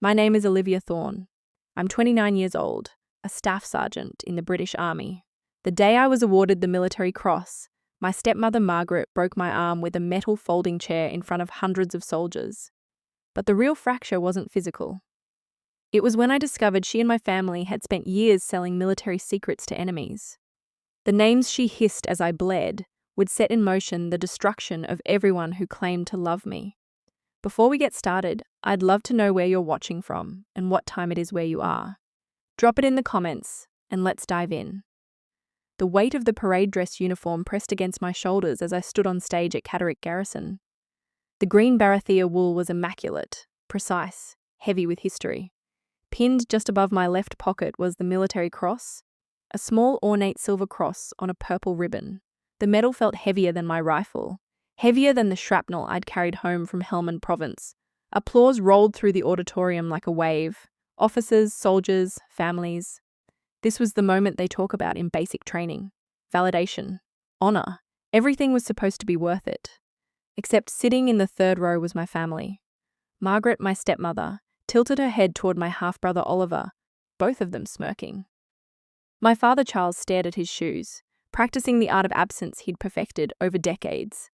My name is Olivia Thorne. I'm 29 years old, a staff sergeant in the British Army. The day I was awarded the Military Cross, my stepmother Margaret broke my arm with a metal folding chair in front of hundreds of soldiers. But the real fracture wasn't physical. It was when I discovered she and my family had spent years selling military secrets to enemies. The names she hissed as I bled would set in motion the destruction of everyone who claimed to love me. Before we get started, I'd love to know where you're watching from and what time it is where you are. Drop it in the comments, and let's dive in. The weight of the parade dress uniform pressed against my shoulders as I stood on stage at Catterick Garrison. The green Barathea wool was immaculate, precise, heavy with history. Pinned just above my left pocket was the military cross, a small ornate silver cross on a purple ribbon. The medal felt heavier than my rifle, heavier than the shrapnel I'd carried home from Helmand Province. Applause rolled through the auditorium like a wave. Officers, soldiers, families. This was the moment they talk about in basic training. Validation. Honor. Everything was supposed to be worth it. Except sitting in the third row was my family. Margaret, my stepmother, tilted her head toward my half-brother Oliver, both of them smirking. My father Charles stared at his shoes, practicing the art of absence he'd perfected over decades.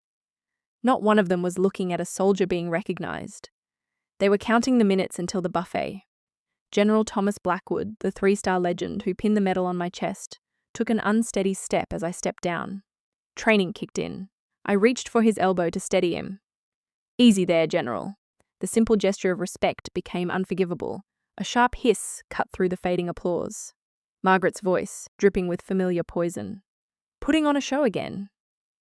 Not one of them was looking at a soldier being recognized. They were counting the minutes until the buffet. General Thomas Blackwood, the 3-star legend who pinned the medal on my chest, took an unsteady step as I stepped down. Training kicked in. I reached for his elbow to steady him. "Easy there, General." The simple gesture of respect became unforgivable. A sharp hiss cut through the fading applause. Margaret's voice, dripping with familiar poison. "Putting on a show again."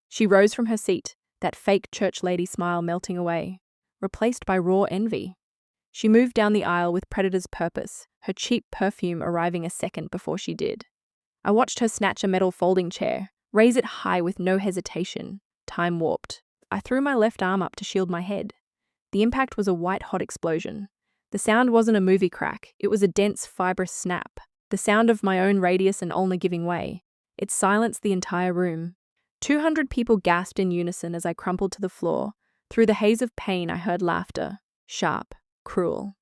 She rose from her seat, that fake church lady smile melting away, replaced by raw envy. She moved down the aisle with Predator's purpose, her cheap perfume arriving a second before she did. I watched her snatch a metal folding chair, raise it high with no hesitation. Time warped. I threw my left arm up to shield my head. The impact was a white-hot explosion. The sound wasn't a movie crack, it was a dense, fibrous snap. The sound of my own radius and ulna giving way. It silenced the entire room. 200 people gasped in unison as I crumpled to the floor. Through the haze of pain, I heard laughter. Sharp, cruel.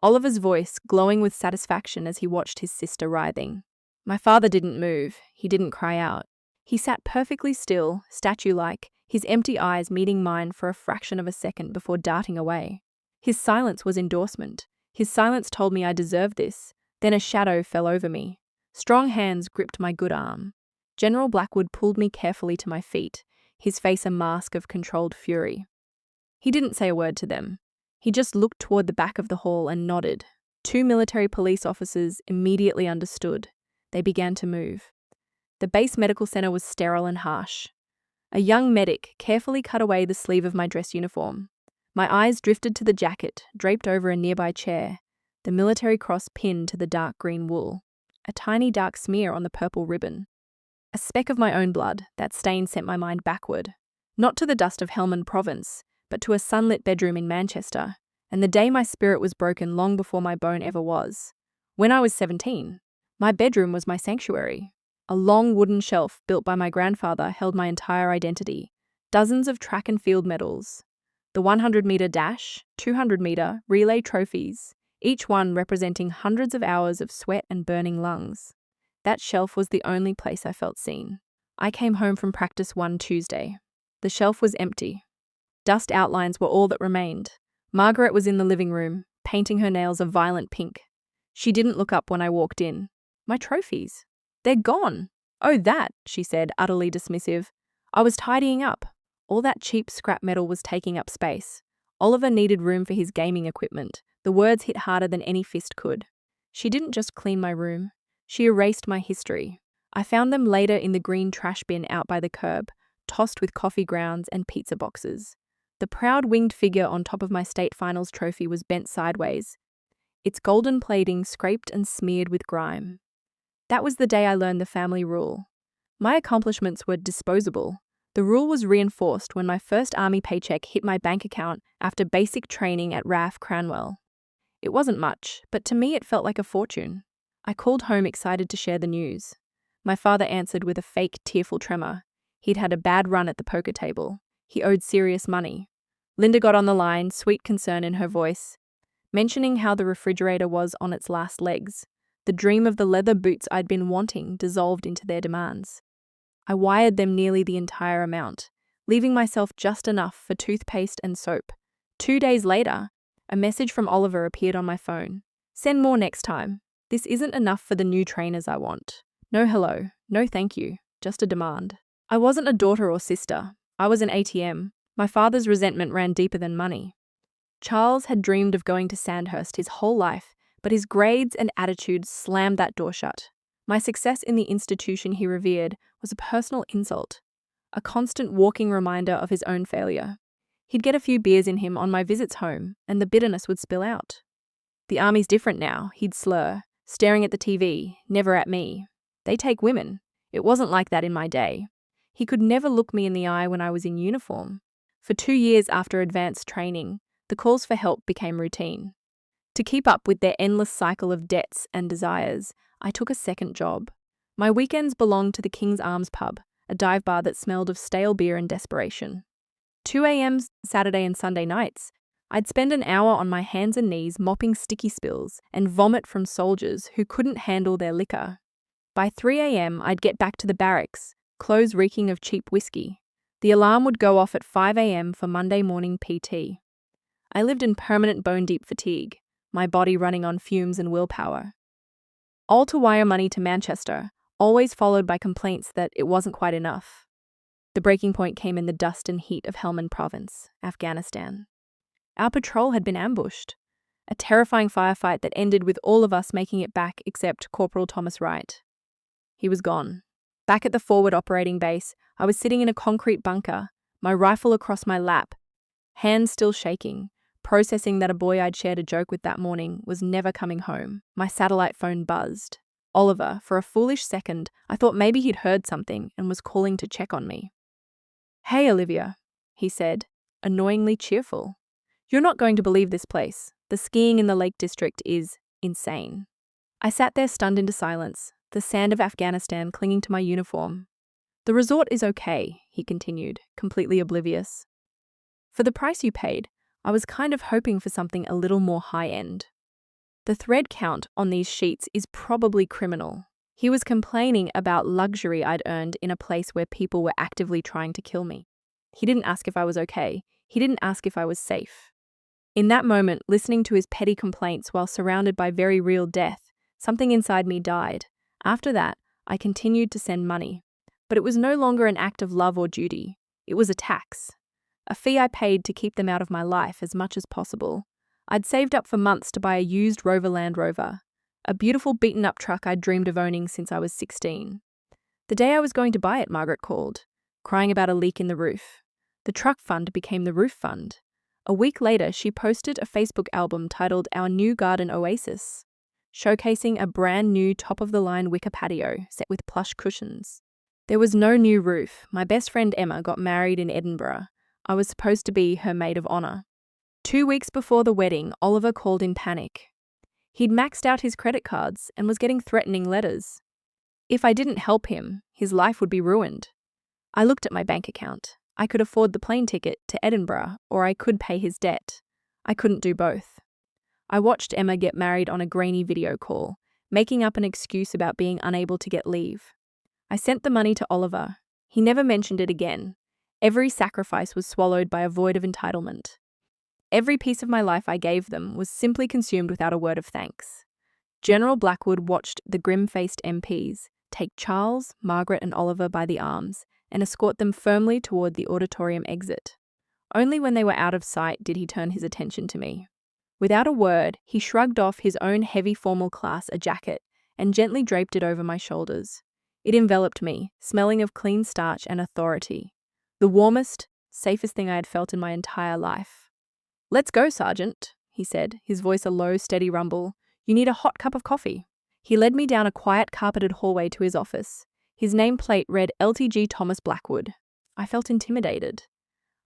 Oliver's voice glowing with satisfaction as he watched his sister writhing. My father didn't move. He didn't cry out. He sat perfectly still, statue-like, his empty eyes meeting mine for a fraction of a second before darting away. His silence was endorsement. His silence told me I deserved this. Then a shadow fell over me. Strong hands gripped my good arm. General Blackwood pulled me carefully to my feet, his face a mask of controlled fury. He didn't say a word to them. He just looked toward the back of the hall and nodded. 2 military police officers immediately understood. They began to move. The base medical center was sterile and harsh. A young medic carefully cut away the sleeve of my dress uniform. My eyes drifted to the jacket, draped over a nearby chair, the military cross pinned to the dark green wool, a tiny dark smear on the purple ribbon. A speck of my own blood, that stain sent my mind backward, not to the dust of Helmand Province, but to a sunlit bedroom in Manchester, and the day my spirit was broken long before my bone ever was. When I was 17, my bedroom was my sanctuary. A long wooden shelf built by my grandfather held my entire identity, dozens of track and field medals, the 100-meter dash, 200-meter relay trophies, each one representing hundreds of hours of sweat and burning lungs. That shelf was the only place I felt seen. I came home from practice one Tuesday. The shelf was empty. Dust outlines were all that remained. Margaret was in the living room, painting her nails a violent pink. She didn't look up when I walked in. My trophies. They're gone. "Oh, that," she said, utterly dismissive. "I was tidying up. All that cheap scrap metal was taking up space. Oliver needed room for his gaming equipment." The words hit harder than any fist could. She didn't just clean my room. She erased my history. I found them later in the green trash bin out by the curb, tossed with coffee grounds and pizza boxes. The proud winged figure on top of my state finals trophy was bent sideways, its golden plating scraped and smeared with grime. That was the day I learned the family rule. My accomplishments were disposable. The rule was reinforced when my first army paycheck hit my bank account after basic training at RAF Cranwell. It wasn't much, but to me it felt like a fortune. I called home excited to share the news. My father answered with a fake, tearful tremor. He'd had a bad run at the poker table. He owed serious money. Linda got on the line, sweet concern in her voice. mentioning how the refrigerator was on its last legs. The dream of the leather boots I'd been wanting dissolved into their demands. I wired them nearly the entire amount, leaving myself just enough for toothpaste and soap. 2 days later, a message from Oliver appeared on my phone. Send more next time. This isn't enough for the new trainers I want. No hello, no thank you, just a demand. I wasn't a daughter or sister. I was an ATM. My father's resentment ran deeper than money. Charles had dreamed of going to Sandhurst his whole life, but his grades and attitude slammed that door shut. My success in the institution he revered was a personal insult, a constant walking reminder of his own failure. He'd get a few beers in him on my visits home, and the bitterness would spill out. The army's different now, he'd slur, staring at the TV, never at me. They take women. It wasn't like that in my day. He could never look me in the eye when I was in uniform. For 2 years after advanced training, the calls for help became routine. To keep up with their endless cycle of debts and desires, I took a second job. My weekends belonged to the King's Arms pub, a dive bar that smelled of stale beer and desperation. 2 a.m. Saturday and Sunday nights, I'd spend an hour on my hands and knees mopping sticky spills and vomit from soldiers who couldn't handle their liquor. By 3 a.m., I'd get back to the barracks, clothes reeking of cheap whiskey. The alarm would go off at 5 a.m. for Monday morning PT. I lived in permanent bone-deep fatigue, my body running on fumes and willpower. All to wire money to Manchester, always followed by complaints that it wasn't quite enough. The breaking point came in the dust and heat of Helmand Province, Afghanistan. Our patrol had been ambushed, a terrifying firefight that ended with all of us making it back except Corporal Thomas Wright. He was gone. Back at the forward operating base, I was sitting in a concrete bunker, my rifle across my lap, hands still shaking, processing that a boy I'd shared a joke with that morning was never coming home. My satellite phone buzzed. Oliver, for a foolish second, I thought maybe he'd heard something and was calling to check on me. "Hey, Olivia," he said, annoyingly cheerful. "You're not going to believe this place. The skiing in the Lake District is insane." I sat there stunned into silence, the sand of Afghanistan clinging to my uniform. "The resort is okay," he continued, completely oblivious. "For the price you paid, I was kind of hoping for something a little more high-end." The thread count on these sheets is probably criminal. He was complaining about luxury I'd earned in a place where people were actively trying to kill me. He didn't ask if I was okay. He didn't ask if I was safe. In that moment, listening to his petty complaints while surrounded by very real death, something inside me died. After that, I continued to send money. But it was no longer an act of love or duty. It was a tax. A fee I paid to keep them out of my life as much as possible. I'd saved up for months to buy a used Rover Land Rover, a beautiful beaten-up truck I'd dreamed of owning since I was 16. The day I was going to buy it, Margaret called, crying about a leak in the roof. The truck fund became the roof fund. A week later, she posted a Facebook album titled Our New Garden Oasis, showcasing a brand new top-of-the-line wicker patio set with plush cushions. There was no new roof. My best friend Emma got married in Edinburgh. I was supposed to be her maid of honor. 2 weeks before the wedding, Oliver called in panic. He'd maxed out his credit cards and was getting threatening letters. If I didn't help him, his life would be ruined. I looked at my bank account. I could afford the plane ticket to Edinburgh, or I could pay his debt. I couldn't do both. I watched Emma get married on a grainy video call, making up an excuse about being unable to get leave. I sent the money to Oliver. He never mentioned it again. Every sacrifice was swallowed by a void of entitlement. Every piece of my life I gave them was simply consumed without a word of thanks. General Blackwood watched the grim-faced MPs take Charles, Margaret, and Oliver by the arms and escort them firmly toward the auditorium exit. Only when they were out of sight did he turn his attention to me. Without a word, he shrugged off his own heavy formal class a jacket and gently draped it over my shoulders. It enveloped me, smelling of clean starch and authority. The warmest, safest thing I had felt in my entire life. "Let's go, Sergeant," he said, his voice a low, steady rumble. "You need a hot cup of coffee." He led me down a quiet, carpeted hallway to his office. His nameplate read LTG Thomas Blackwood. I felt intimidated.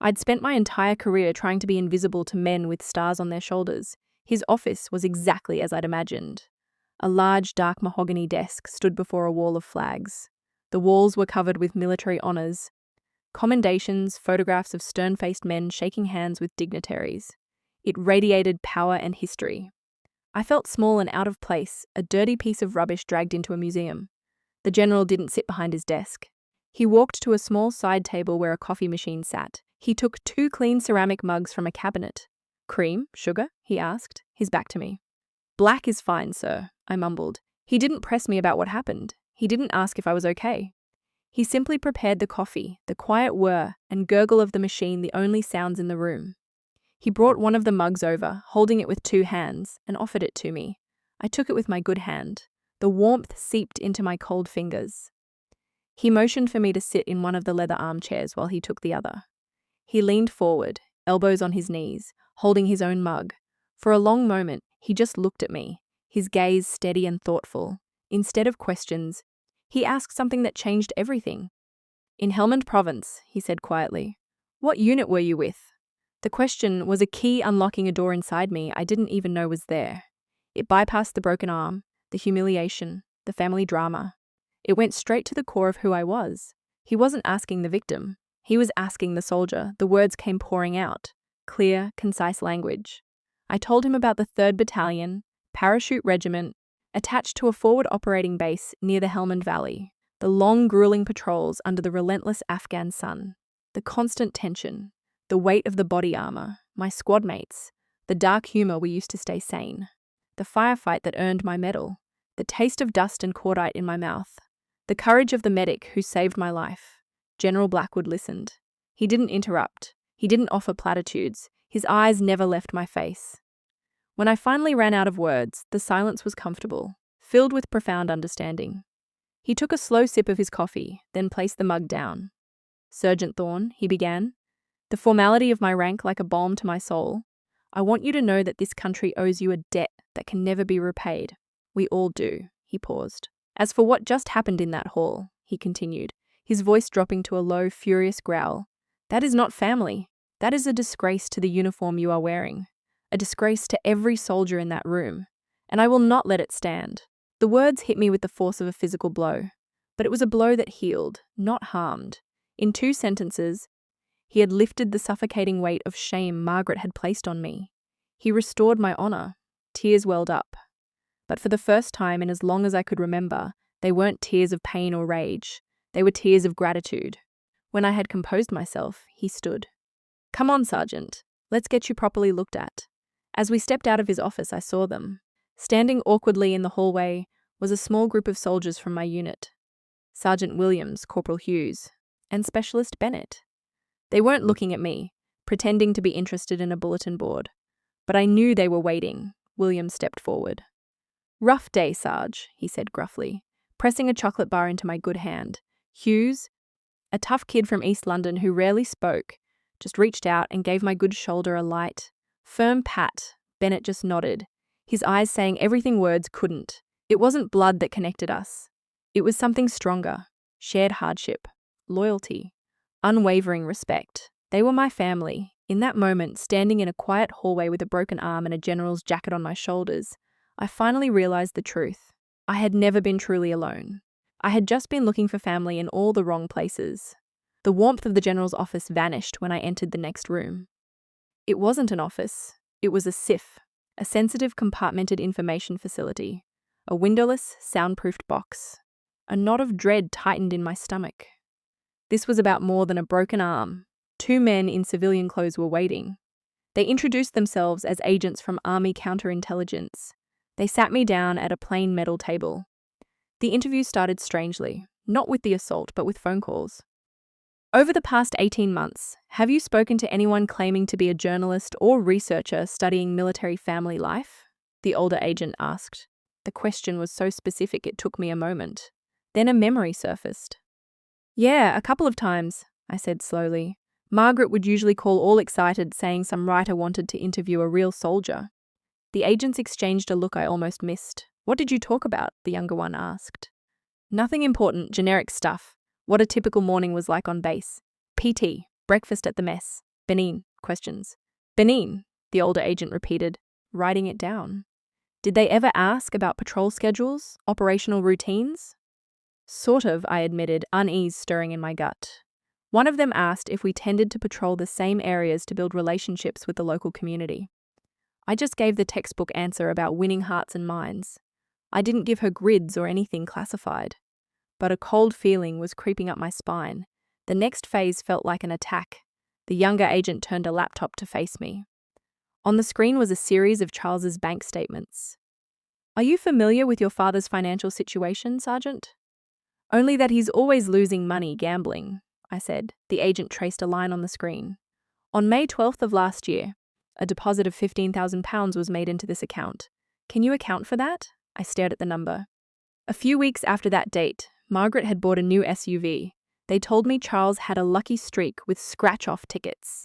I'd spent my entire career trying to be invisible to men with stars on their shoulders. His office was exactly as I'd imagined. A large, dark mahogany desk stood before a wall of flags. The walls were covered with military honors, commendations, photographs of stern-faced men shaking hands with dignitaries. It radiated power and history. I felt small and out of place, a dirty piece of rubbish dragged into a museum. The general didn't sit behind his desk. He walked to a small side table where a coffee machine sat. He took 2 clean ceramic mugs from a cabinet. "Cream? Sugar?" he asked, his back to me. "Black is fine, sir," I mumbled. He didn't press me about what happened. He didn't ask if I was okay. He simply prepared the coffee, the quiet whir and gurgle of the machine the only sounds in the room. He brought one of the mugs over, holding it with 2 hands, and offered it to me. I took it with my good hand. The warmth seeped into my cold fingers. He motioned for me to sit in one of the leather armchairs while he took the other. He leaned forward, elbows on his knees, holding his own mug. For a long moment, he just looked at me, his gaze steady and thoughtful. Instead of questions, he asked something that changed everything. "In Helmand Province," he said quietly. "What unit were you with?" The question was a key unlocking a door inside me I didn't even know was there. It bypassed the broken arm, the humiliation, the family drama. It went straight to the core of who I was. He wasn't asking the victim. He was asking the soldier. The words came pouring out. Clear, concise language. I told him about the 3rd Battalion, Parachute Regiment, attached to a forward operating base near the Helmand Valley. The long, grueling patrols under the relentless Afghan sun. The constant tension. The weight of the body armor, my squad mates, the dark humor we used to stay sane, the firefight that earned my medal, the taste of dust and cordite in my mouth, the courage of the medic who saved my life. General Blackwood listened. He didn't interrupt. He didn't offer platitudes. His eyes never left my face. When I finally ran out of words, the silence was comfortable, filled with profound understanding. He took a slow sip of his coffee, then placed the mug down. "Sergeant Thorne," he began, "the formality of my rank like a balm to my soul. I want you to know that this country owes you a debt that can never be repaid. We all do." He paused. "As for what just happened in that hall," he continued, his voice dropping to a low, furious growl, "that is not family. That is a disgrace to the uniform you are wearing. A disgrace to every soldier in that room. And I will not let it stand." The words hit me with the force of a physical blow. But it was a blow that healed, not harmed. In 2 sentences, he had lifted the suffocating weight of shame Margaret had placed on me. He restored my honor. Tears welled up. But for the first time in as long as I could remember, they weren't tears of pain or rage. They were tears of gratitude. When I had composed myself, he stood. "Come on, Sergeant. Let's get you properly looked at." As we stepped out of his office, I saw them. Standing awkwardly in the hallway was a small group of soldiers from my unit. Sergeant Williams, Corporal Hughes, and Specialist Bennett. They weren't looking at me, pretending to be interested in a bulletin board. But I knew they were waiting. Williams stepped forward. "Rough day, Sarge," he said gruffly, pressing a chocolate bar into my good hand. Hughes, a tough kid from East London who rarely spoke, just reached out and gave my good shoulder a light, firm pat. Bennett just nodded, his eyes saying everything words couldn't. It wasn't blood that connected us. It was something stronger. Shared hardship, loyalty, unwavering respect. They were my family. In that moment, standing in a quiet hallway with a broken arm and a general's jacket on my shoulders, I finally realized the truth. I had never been truly alone. I had just been looking for family in all the wrong places. The warmth of the general's office vanished when I entered the next room. It wasn't an office. It was a SIF, a sensitive compartmented information facility, a windowless, soundproofed box. A knot of dread tightened in my stomach. This was about more than a broken arm. 2 men in civilian clothes were waiting. They introduced themselves as agents from Army counterintelligence. They sat me down at a plain metal table. The interview started strangely, not with the assault, but with phone calls. "Over the past 18 months, have you spoken to anyone claiming to be a journalist or researcher studying military family life?" the older agent asked. The question was so specific it took me a moment. Then a memory surfaced. "Yeah, a couple of times," I said slowly. "Margaret would usually call all excited, saying some writer wanted to interview a real soldier." The agents exchanged a look I almost missed. "What did you talk about?" the younger one asked. "Nothing important, generic stuff. What a typical morning was like on base. PT, breakfast at the mess. Benin, questions." "Benin," the older agent repeated, writing it down. "Did they ever ask about patrol schedules, operational routines?" "Sort of," I admitted, unease stirring in my gut. One of them asked if we tended to patrol the same areas to build relationships with the local community. I just gave the textbook answer about winning hearts and minds. I didn't give her grids or anything classified. But a cold feeling was creeping up my spine. The next phase felt like an attack. The younger agent turned a laptop to face me. On the screen was a series of Charles's bank statements. "Are you familiar with your father's financial situation, Sergeant?" "Only that he's always losing money gambling," I said. The agent traced a line on the screen. "On May 12th of last year, a deposit of £15,000 was made into this account. Can you account for that?" I stared at the number. A few weeks after that date, Margaret had bought a new SUV. They told me Charles had a lucky streak with scratch-off tickets.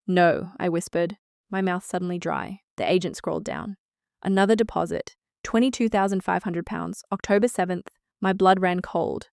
"No," I whispered, my mouth suddenly dry. The agent scrolled down. "Another deposit, £22,500, October 7th. My blood ran cold.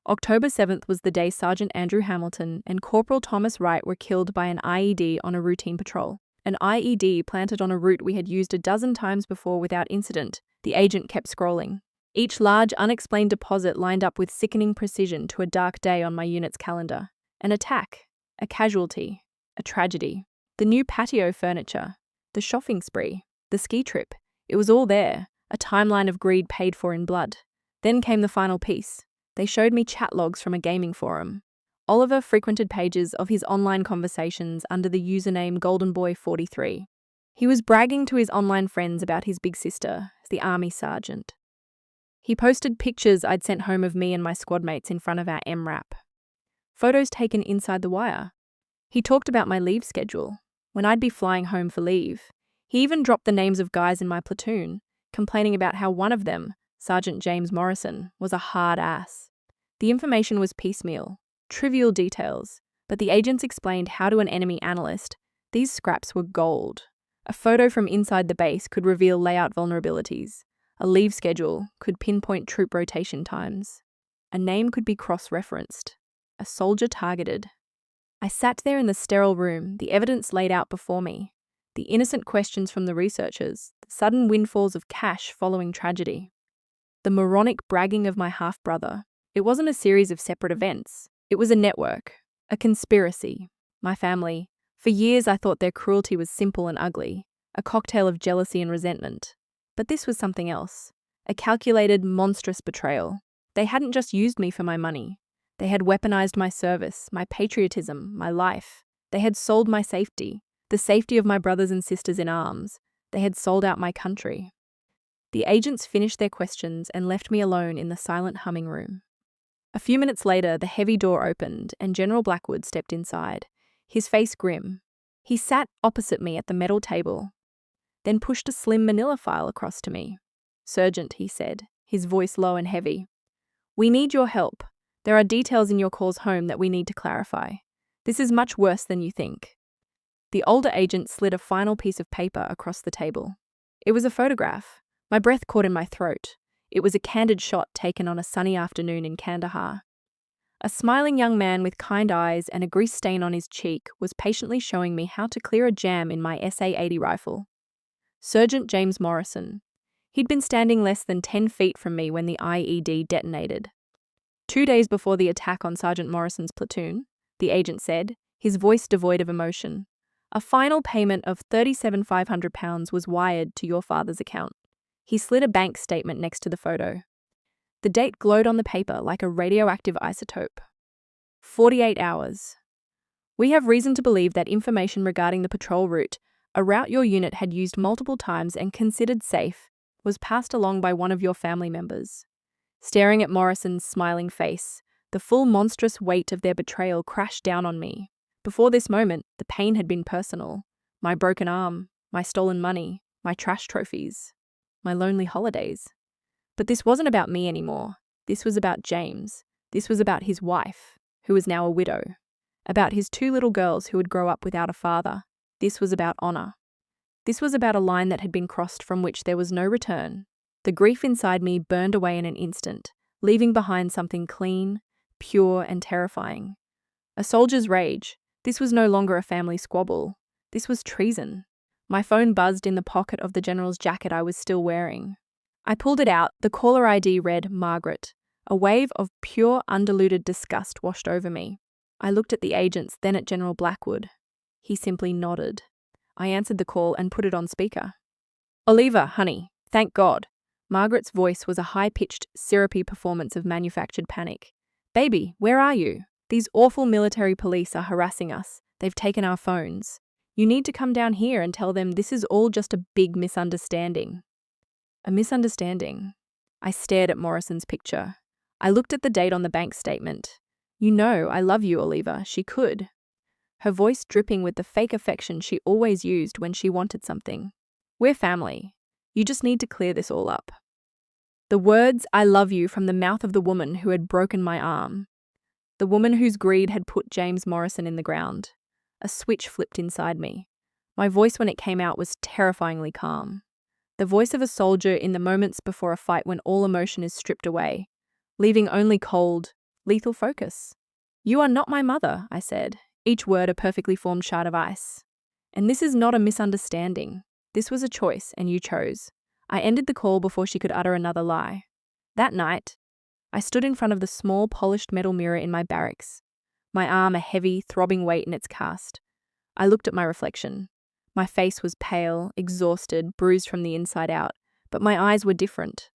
October 7th was the day Sergeant Andrew Hamilton and Corporal Thomas Wright were killed by an IED on a routine patrol. An IED planted on a route we had used a dozen times before without incident." The agent kept scrolling. Each large, unexplained deposit lined up with sickening precision to a dark day on my unit's calendar. An attack, a casualty, a tragedy. The new patio furniture, the shopping spree, the ski trip. It was all there, a timeline of greed paid for in blood. Then came the final piece. They showed me chat logs from a gaming forum. Oliver frequented pages of his online conversations under the username GoldenBoy43. He was bragging to his online friends about his big sister, the army sergeant. He posted pictures I'd sent home of me and my squad mates in front of our MRAP. Photos taken inside the wire. He talked about my leave schedule, when I'd be flying home for leave. He even dropped the names of guys in my platoon, complaining about how one of them, Sergeant James Morrison, was a hard ass. The information was piecemeal, trivial details, but the agents explained how to an enemy analyst. These scraps were gold. A photo from inside the base could reveal layout vulnerabilities. A leave schedule could pinpoint troop rotation times. A name could be cross-referenced. A soldier targeted. I sat there in the sterile room, the evidence laid out before me. The innocent questions from the researchers, the sudden windfalls of cash following tragedy. The moronic bragging of my half-brother. It wasn't a series of separate events. It was a network, a conspiracy. My family. For years I thought their cruelty was simple and ugly, a cocktail of jealousy and resentment. But this was something else. A calculated, monstrous betrayal. They hadn't just used me for my money. They had weaponized my service, my patriotism, my life. They had sold my safety, the safety of my brothers and sisters in arms. They had sold out my country. The agents finished their questions and left me alone in the silent humming room. A few minutes later, the heavy door opened and General Blackwood stepped inside, his face grim. He sat opposite me at the metal table, then pushed a slim manila file across to me. "Sergeant," he said, his voice low and heavy. "We need your help. There are details in your calls home that we need to clarify. This is much worse than you think." The older agent slid a final piece of paper across the table. It was a photograph. My breath caught in my throat. It was a candid shot taken on a sunny afternoon in Kandahar. A smiling young man with kind eyes and a grease stain on his cheek was patiently showing me how to clear a jam in my SA-80 rifle. Sergeant James Morrison. He'd been standing less than 10 feet from me when the IED detonated. 2 days before the attack on Sergeant Morrison's platoon, the agent said, his voice devoid of emotion, "A final payment of £37,500 was wired to your father's account." He slid a bank statement next to the photo. The date glowed on the paper like a radioactive isotope. 48 hours. "We have reason to believe that information regarding the patrol route, a route your unit had used multiple times and considered safe, was passed along by one of your family members." Staring at Morrison's smiling face, the full monstrous weight of their betrayal crashed down on me. Before this moment, the pain had been personal. My broken arm, my stolen money, my trash trophies, my lonely holidays. But this wasn't about me anymore. This was about James. This was about his wife, who was now a widow. About his 2 little girls who would grow up without a father. This was about honor. This was about a line that had been crossed from which there was no return. The grief inside me burned away in an instant, leaving behind something clean, pure, and terrifying. A soldier's rage. This was no longer a family squabble. This was treason. My phone buzzed in the pocket of the general's jacket I was still wearing. I pulled it out. The caller ID read Margaret. A wave of pure, undiluted disgust washed over me. I looked at the agents, then at General Blackwood. He simply nodded. I answered the call and put it on speaker. Oliva, honey, thank God. Margaret's voice was a high-pitched, syrupy performance of manufactured panic. Baby, where are you? These awful military police are harassing us. They've taken our phones. You need to come down here and tell them this is all just a big misunderstanding. A misunderstanding? I stared at Morrison's picture. I looked at the date on the bank statement. You know, I love you, Oliva. She could. Her voice dripping with the fake affection she always used when she wanted something. We're family. You just need to clear this all up. The words, I love you, from the mouth of the woman who had broken my arm. The woman whose greed had put James Morrison in the ground. A switch flipped inside me. My voice when it came out was terrifyingly calm. The voice of a soldier in the moments before a fight when all emotion is stripped away, leaving only cold, lethal focus. You are not my mother, I said, each word a perfectly formed shard of ice. And this is not a misunderstanding. This was a choice, and you chose. I ended the call before she could utter another lie. That night, I stood in front of the small, polished metal mirror in my barracks, my arm a heavy, throbbing weight in its cast. I looked at my reflection. My face was pale, exhausted, bruised from the inside out, but my eyes were different.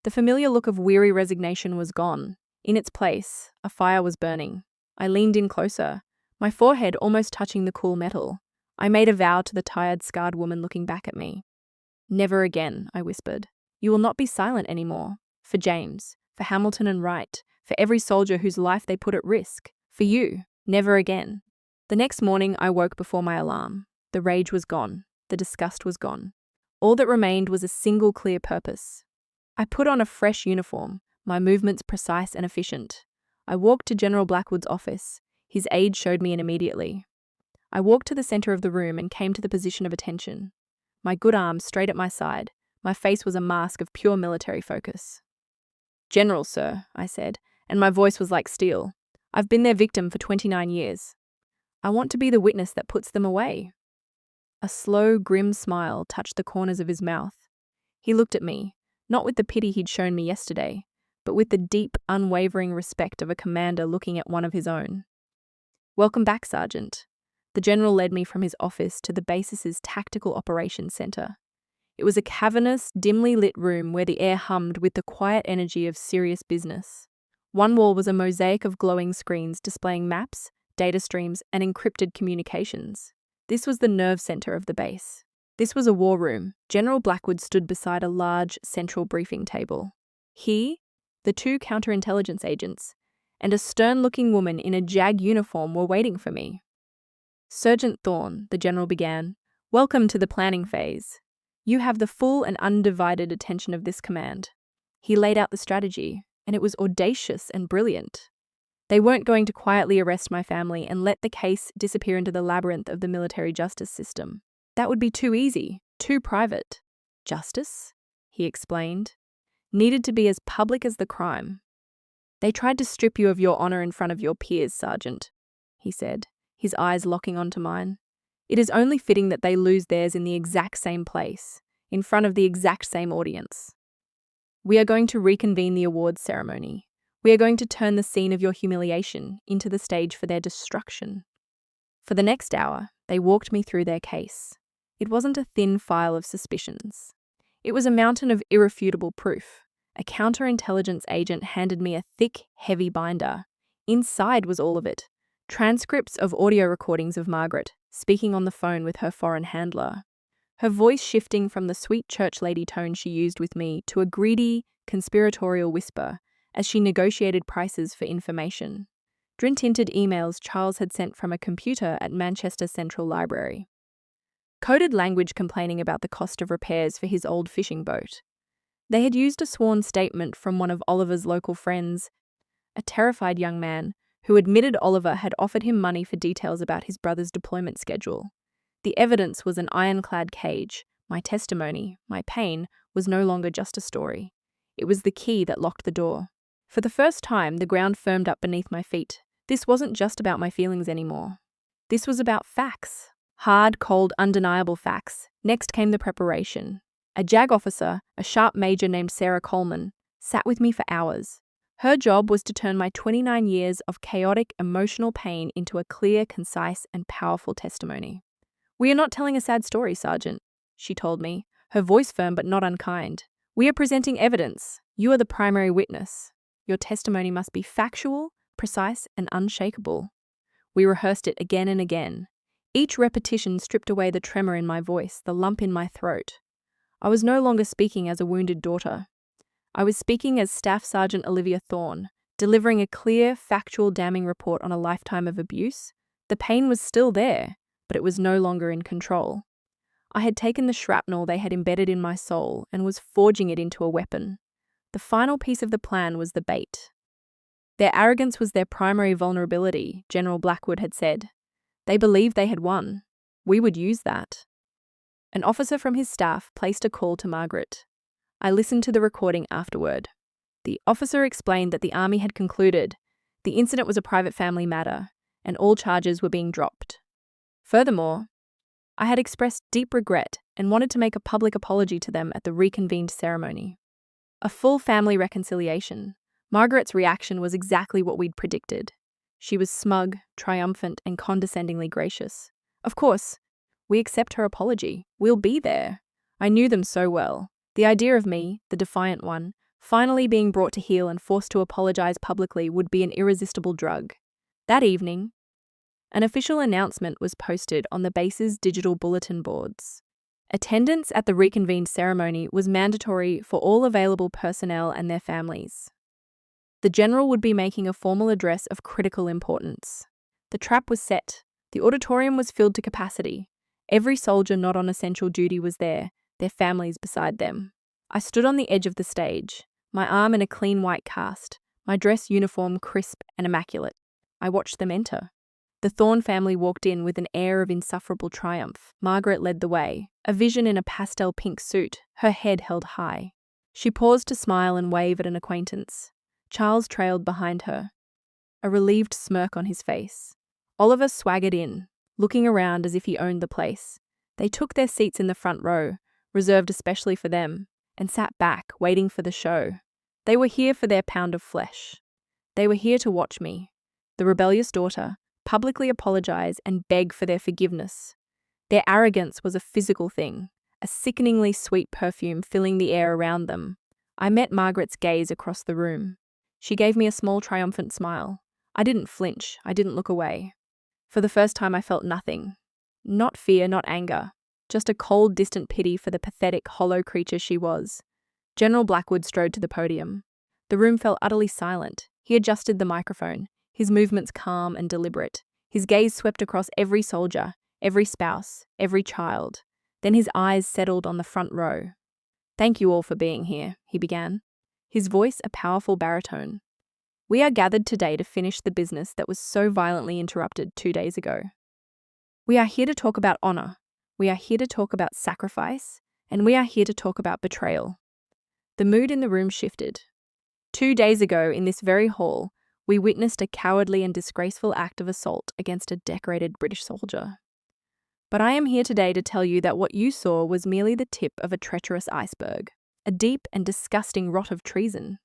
The familiar look of weary resignation was gone. In its place, a fire was burning. I leaned in closer, my forehead almost touching the cool metal. I made a vow to the tired, scarred woman looking back at me. Never again, I whispered. You will not be silent anymore. For James, for Hamilton and Wright, for every soldier whose life they put at risk. For you, never again. The next morning, I woke before my alarm. The rage was gone. The disgust was gone. All that remained was a single clear purpose. I put on a fresh uniform, my movements precise and efficient. I walked to General Blackwood's office. His aide showed me in immediately. I walked to the center of the room and came to the position of attention. My good arm straight at my side. My face was a mask of pure military focus. General, sir, I said, and my voice was like steel. I've been their victim for 29 years. I want to be the witness that puts them away. A slow, grim smile touched the corners of his mouth. He looked at me, not with the pity he'd shown me yesterday, but with the deep, unwavering respect of a commander looking at one of his own. Welcome back, Sergeant. The general led me from his office to the base's tactical operations center. It was a cavernous, dimly lit room where the air hummed with the quiet energy of serious business. One wall was a mosaic of glowing screens displaying maps, data streams, and encrypted communications. This was the nerve center of the base. This was a war room. General Blackwood stood beside a large, central briefing table. He, the two counterintelligence agents, and a stern-looking woman in a JAG uniform were waiting for me. Sergeant Thorne, the general began, welcome to the planning phase. You have the full and undivided attention of this command. He laid out the strategy, and it was audacious and brilliant. They weren't going to quietly arrest my family and let the case disappear into the labyrinth of the military justice system. That would be too easy, too private. Justice, he explained, needed to be as public as the crime. They tried to strip you of your honor in front of your peers, Sergeant, he said, his eyes locking onto mine. It is only fitting that they lose theirs in the exact same place, in front of the exact same audience. We are going to reconvene the awards ceremony. We are going to turn the scene of your humiliation into the stage for their destruction. For the next hour, they walked me through their case. It wasn't a thin file of suspicions. It was a mountain of irrefutable proof. A counterintelligence agent handed me a thick, heavy binder. Inside was all of it. Transcripts of audio recordings of Margaret speaking on the phone with her foreign handler. Her voice shifting from the sweet church lady tone she used with me to a greedy, conspiratorial whisper as she negotiated prices for information. Drint-tinted emails Charles had sent from a computer at Manchester Central Library. Coded language complaining about the cost of repairs for his old fishing boat. They had used a sworn statement from one of Oliver's local friends, a terrified young man who admitted Oliver had offered him money for details about his brother's deployment schedule. The evidence was an ironclad cage. My testimony, my pain, was no longer just a story. It was the key that locked the door. For the first time, the ground firmed up beneath my feet. This wasn't just about my feelings anymore. This was about facts. Hard, cold, undeniable facts. Next came the preparation. A JAG officer, a sharp major named Sarah Coleman, sat with me for hours. Her job was to turn my 29 years of chaotic, emotional pain into a clear, concise, and powerful testimony. We are not telling a sad story, Sergeant, she told me, her voice firm but not unkind. "We are presenting evidence. You are the primary witness. Your testimony must be factual, precise, and unshakable." We rehearsed it again and again. Each repetition stripped away the tremor in my voice, the lump in my throat. I was no longer speaking as a wounded daughter. I was speaking as Staff Sergeant Olivia Thorne, delivering a clear, factual, damning report on a lifetime of abuse. The pain was still there, but it was no longer in control. I had taken the shrapnel they had embedded in my soul and was forging it into a weapon. The final piece of the plan was the bait. Their arrogance was their primary vulnerability, General Blackwood had said. They believed they had won. We would use that. An officer from his staff placed a call to Margaret. I listened to the recording afterward. The officer explained that the Army had concluded the incident was a private family matter and all charges were being dropped. Furthermore, I had expressed deep regret and wanted to make a public apology to them at the reconvened ceremony. A full family reconciliation. Margaret's reaction was exactly what we'd predicted. She was smug, triumphant, and condescendingly gracious. "Of course, we accept her apology. We'll be there." I knew them so well. The idea of me, the defiant one, finally being brought to heel and forced to apologize publicly would be an irresistible drug. That evening, an official announcement was posted on the base's digital bulletin boards. Attendance at the reconvened ceremony was mandatory for all available personnel and their families. The general would be making a formal address of critical importance. The trap was set. The auditorium was filled to capacity. Every soldier not on essential duty was there, their families beside them. I stood on the edge of the stage, my arm in a clean white cast, my dress uniform crisp and immaculate. I watched them enter. The Thorne family walked in with an air of insufferable triumph. Margaret led the way, a vision in a pastel pink suit, her head held high. She paused to smile and wave at an acquaintance. Charles trailed behind her, a relieved smirk on his face. Oliver swaggered in, looking around as if he owned the place. They took their seats in the front row, reserved especially for them, and sat back, waiting for the show. They were here for their pound of flesh. They were here to watch me, the rebellious daughter, publicly apologize and beg for their forgiveness. Their arrogance was a physical thing, a sickeningly sweet perfume filling the air around them. I met Margaret's gaze across the room. She gave me a small triumphant smile. I didn't flinch, I didn't look away. For the first time I felt nothing. Not fear, not anger. Just a cold, distant pity for the pathetic, hollow creature she was. General Blackwood strode to the podium. The room fell utterly silent. He adjusted the microphone, his movements calm and deliberate. His gaze swept across every soldier, every spouse, every child. Then his eyes settled on the front row. "Thank you all for being here," he began, his voice a powerful baritone. "We are gathered today to finish the business that was so violently interrupted 2 days ago. We are here to talk about honor. We are here to talk about sacrifice, and we are here to talk about betrayal." The mood in the room shifted. 2 days ago, in this very hall, we witnessed a cowardly and disgraceful act of assault against a decorated British soldier. But I am here today to tell you that what you saw was merely the tip of a treacherous iceberg, a deep and disgusting rot of treason.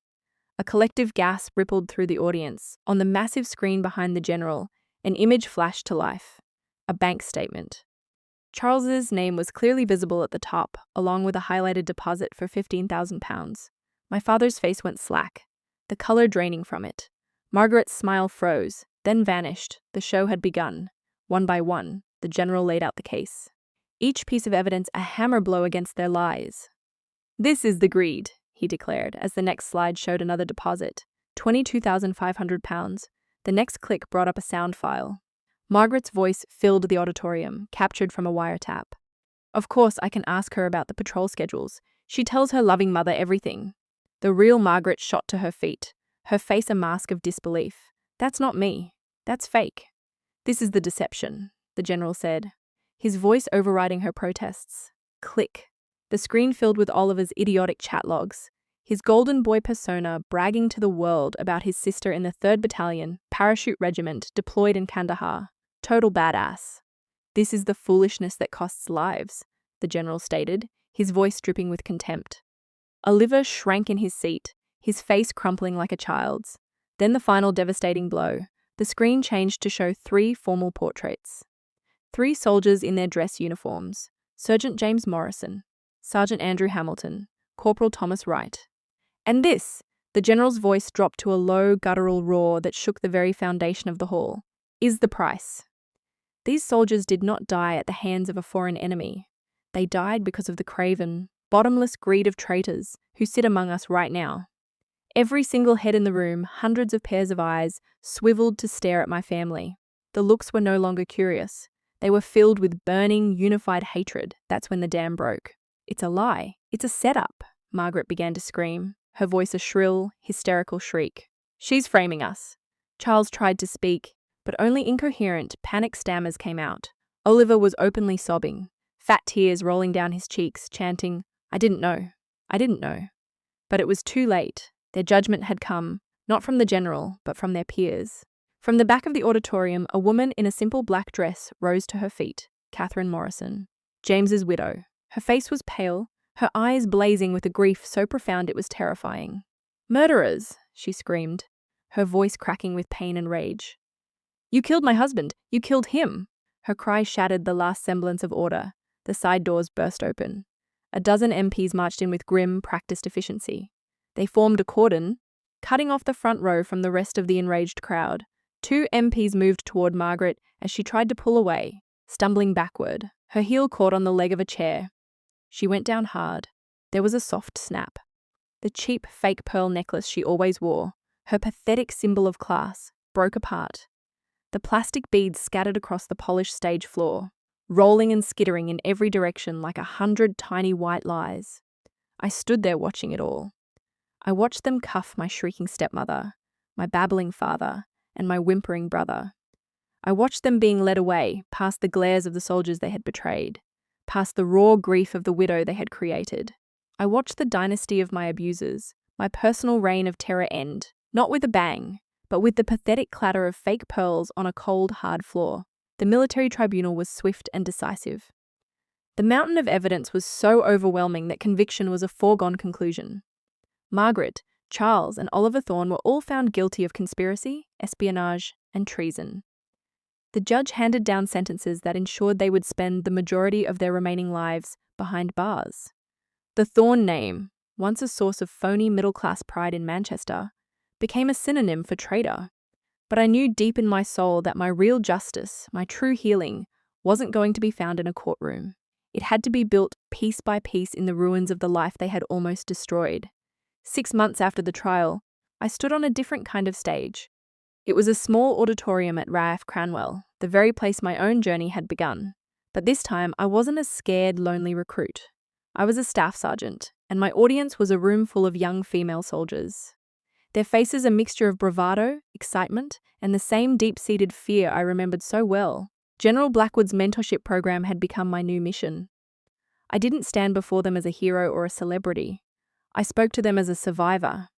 A collective gasp rippled through the audience. On the massive screen behind the general, an image flashed to life. A bank statement. Charles's name was clearly visible at the top, along with a highlighted deposit for £15,000. My father's face went slack, the colour draining from it. Margaret's smile froze, then vanished. The show had begun. One by one, the general laid out the case. Each piece of evidence a hammer blow against their lies. "This is the greed," he declared, as the next slide showed another deposit, £22,500. The next click brought up a sound file. Margaret's voice filled the auditorium, captured from a wiretap. "Of course, I can ask her about the patrol schedules. She tells her loving mother everything." The real Margaret shot to her feet, her face a mask of disbelief. "That's not me. That's fake." "This is the deception," the general said, his voice overriding her protests. Click. The screen filled with Oliver's idiotic chat logs, his golden boy persona bragging to the world about his sister in the 3rd Battalion, Parachute Regiment, deployed in Kandahar. Total badass. "This is the foolishness that costs lives," the general stated, his voice dripping with contempt. Oliver shrank in his seat, his face crumpling like a child's. Then the final devastating blow. The screen changed to show 3 formal portraits. 3 soldiers in their dress uniforms. Sergeant James Morrison, Sergeant Andrew Hamilton, Corporal Thomas Wright. And this, the general's voice dropped to a low, guttural roar that shook the very foundation of the hall, is the price. These soldiers did not die at the hands of a foreign enemy. They died because of the craven, bottomless greed of traitors who sit among us right now. Every single head in the room, hundreds of pairs of eyes, swiveled to stare at my family. The looks were no longer curious. They were filled with burning, unified hatred. That's when the dam broke. It's a lie. It's a setup, Margaret began to scream, her voice a shrill, hysterical shriek. She's framing us. Charles tried to speak, but only incoherent, panicked stammers came out. Oliver was openly sobbing, fat tears rolling down his cheeks, chanting, I didn't know. I didn't know. But it was too late. Their judgment had come, not from the general, but from their peers. From the back of the auditorium, a woman in a simple black dress rose to her feet, Catherine Morrison, James's widow. Her face was pale, her eyes blazing with a grief so profound it was terrifying. Murderers, she screamed, her voice cracking with pain and rage. You killed my husband. You killed him. Her cry shattered the last semblance of order. The side doors burst open. A dozen MPs marched in with grim, practiced efficiency. They formed a cordon, cutting off the front row from the rest of the enraged crowd. 2 MPs moved toward Margaret as she tried to pull away, stumbling backward. Her heel caught on the leg of a chair. She went down hard. There was a soft snap. The cheap fake pearl necklace she always wore, her pathetic symbol of class, broke apart. The plastic beads scattered across the polished stage floor, rolling and skittering in every direction like 100 tiny white lies. I stood there watching it all. I watched them cuff my shrieking stepmother, my babbling father, and my whimpering brother. I watched them being led away, past the glares of the soldiers they had betrayed, past the raw grief of the widow they had created. I watched the dynasty of my abusers, my personal reign of terror end, not with a bang, but with the pathetic clatter of fake pearls on a cold, hard floor. The military tribunal was swift and decisive. The mountain of evidence was so overwhelming that conviction was a foregone conclusion. Margaret, Charles, and Oliver Thorne were all found guilty of conspiracy, espionage, and treason. The judge handed down sentences that ensured they would spend the majority of their remaining lives behind bars. The Thorne name, once a source of phony middle-class pride in Manchester, became a synonym for traitor. But I knew deep in my soul that my real justice, my true healing, wasn't going to be found in a courtroom. It had to be built piece by piece in the ruins of the life they had almost destroyed. 6 months after the trial, I stood on a different kind of stage. It was a small auditorium at RAF Cranwell, the very place my own journey had begun. But this time, I wasn't a scared, lonely recruit. I was a staff sergeant, and my audience was a room full of young female soldiers. Their faces a mixture of bravado, excitement, and the same deep-seated fear I remembered so well. General Blackwood's mentorship program had become my new mission. I didn't stand before them as a hero or a celebrity. I spoke to them as a survivor.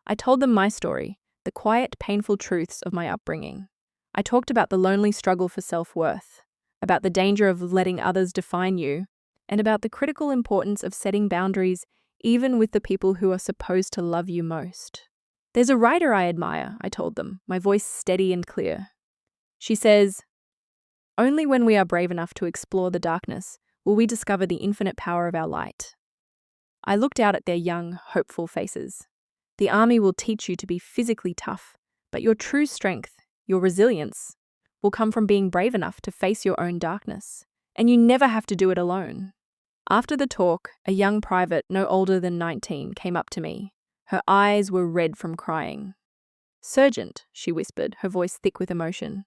I told them my story, the quiet, painful truths of my upbringing. I talked about the lonely struggle for self-worth, about the danger of letting others define you, and about the critical importance of setting boundaries even with the people who are supposed to love you most. There's a writer I admire, I told them, my voice steady and clear. She says, only when we are brave enough to explore the darkness will we discover the infinite power of our light. I looked out at their young, hopeful faces. The army will teach you to be physically tough, but your true strength, your resilience, will come from being brave enough to face your own darkness. And you never have to do it alone. After the talk, a young private no older than 19 came up to me. Her eyes were red from crying. Sergeant, she whispered, her voice thick with emotion.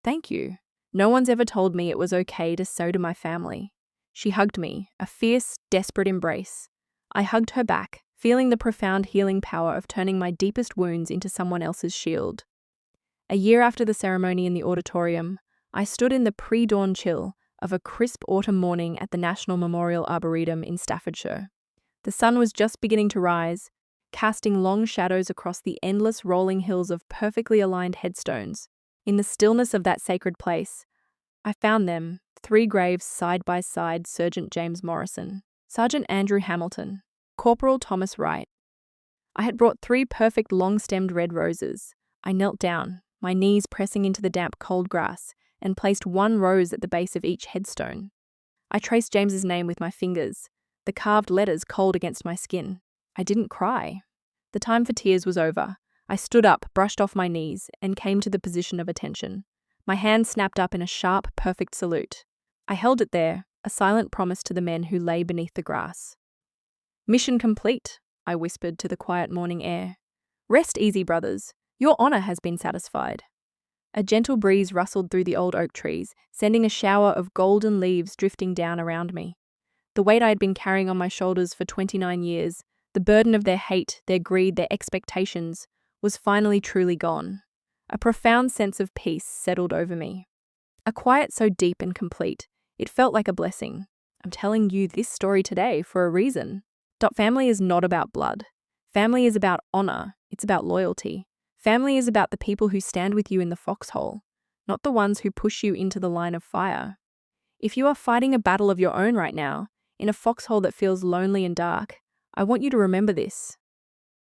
Thank you. No one's ever told me it was okay to sew to my family. She hugged me, a fierce, desperate embrace. I hugged her back, feeling the profound healing power of turning my deepest wounds into someone else's shield. A year after the ceremony in the auditorium, I stood in the pre-dawn chill of a crisp autumn morning at the National Memorial Arboretum in Staffordshire. The sun was just beginning to rise, casting long shadows across the endless rolling hills of perfectly aligned headstones. In the stillness of that sacred place, I found them, 3 graves side by side: Sergeant James Morrison, Sergeant Andrew Hamilton, Corporal Thomas Wright. I had brought 3 perfect long-stemmed red roses. I knelt down, my knees pressing into the damp cold grass, and placed 1 rose at the base of each headstone. I traced James's name with my fingers, the carved letters cold against my skin. I didn't cry. The time for tears was over. I stood up, brushed off my knees, and came to the position of attention. My hand snapped up in a sharp, perfect salute. I held it there, a silent promise to the men who lay beneath the grass. "Mission complete," I whispered to the quiet morning air. "Rest easy, brothers. Your honor has been satisfied." A gentle breeze rustled through the old oak trees, sending a shower of golden leaves drifting down around me. The weight I had been carrying on my shoulders for 29 years, the burden of their hate, their greed, their expectations, was finally truly gone. A profound sense of peace settled over me. A quiet so deep and complete, it felt like a blessing. I'm telling you this story today for a reason. Family is not about blood. Family is about honor. It's about loyalty. Family is about the people who stand with you in the foxhole, not the ones who push you into the line of fire. If you are fighting a battle of your own right now, in a foxhole that feels lonely and dark, I want you to remember this.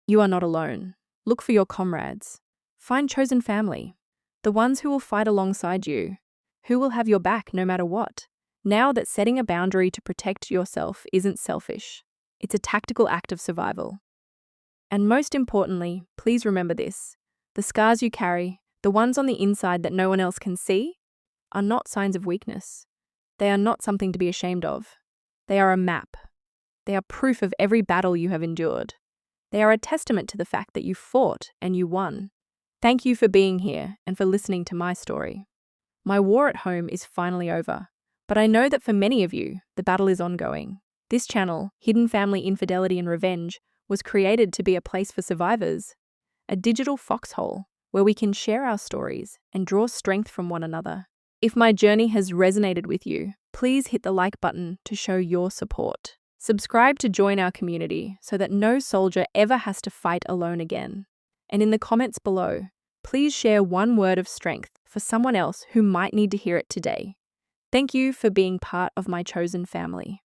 You are not alone. Look for your comrades. Find chosen family. The ones who will fight alongside you. Who will have your back no matter what. Now that setting a boundary to protect yourself isn't selfish. It's a tactical act of survival. And most importantly, please remember this. The scars you carry, the ones on the inside that no one else can see, are not signs of weakness. They are not something to be ashamed of. They are a map. They are proof of every battle you have endured. They are a testament to the fact that you fought and you won. Thank you for being here and for listening to my story. My war at home is finally over, but I know that for many of you, the battle is ongoing. This channel, Hidden Family Infidelity and Revenge, was created to be a place for survivors, a digital foxhole where we can share our stories and draw strength from one another. If my journey has resonated with you, please hit the like button to show your support. Subscribe to join our community so that no soldier ever has to fight alone again. And in the comments below, please share one word of strength for someone else who might need to hear it today. Thank you for being part of my chosen family.